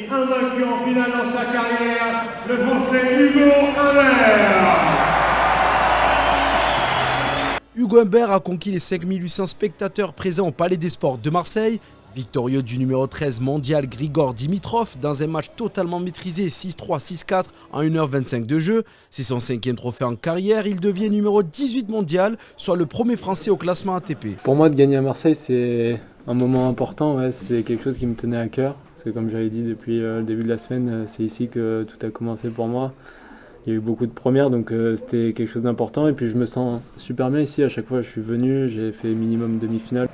invaincu en finale dans sa carrière, le Français Hugo Humbert. Hugo Humbert a conquis les 5800 spectateurs présents au Palais des Sports de Marseille. Victorieux du numéro 13 mondial Grigor Dimitrov dans un match totalement maîtrisé 6-3, 6-4 en 1h25 de jeu. C'est son 5e trophée en carrière. Il devient numéro 18 mondial, soit le premier Français au classement ATP. Pour moi, de gagner à Marseille, c'est un moment important. Ouais, c'est quelque chose qui me tenait à cœur. Parce que comme j'avais dit depuis le début de la semaine, c'est ici que tout a commencé pour moi. Il y a eu beaucoup de premières, donc c'était quelque chose d'important. Et puis je me sens super bien ici. À chaque fois que je suis venu, j'ai fait minimum demi-finale.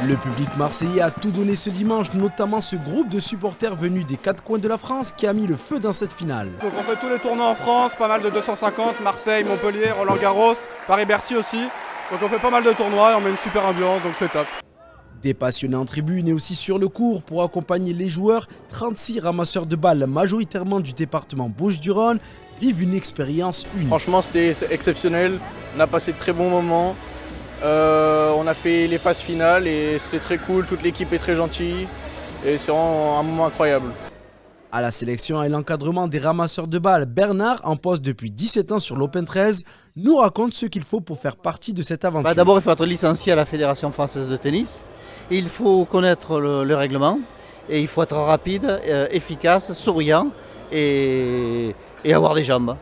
Le public marseillais a tout donné ce dimanche, notamment ce groupe de supporters venus des 4 coins de la France qui a mis le feu dans cette finale. Donc on fait tous les tournois en France, pas mal de 250, Marseille, Montpellier, Roland-Garros, Paris-Bercy aussi. Donc on fait pas mal de tournois et on met une super ambiance, donc c'est top. Des passionnés en tribune et aussi sur le court pour accompagner les joueurs, 36 ramasseurs de balles majoritairement du département Bouches-du-Rhône vivent une expérience unique. Franchement c'était exceptionnel, on a passé de très bons moments. On a fait les phases finales et c'était très cool, toute l'équipe est très gentille et c'est vraiment un moment incroyable. À la sélection et l'encadrement des ramasseurs de balles, Bernard, en poste depuis 17 ans sur l'Open 13, nous raconte ce qu'il faut pour faire partie de cette aventure. D'abord, il faut être licencié à la Fédération française de tennis, il faut connaître le règlement et il faut être rapide, efficace, souriant et avoir des jambes.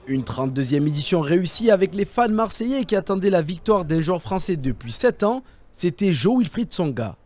Une 32e édition réussie avec les fans marseillais qui attendaient la victoire d'un joueur français depuis 7 ans, c'était Jo Wilfried Tsonga.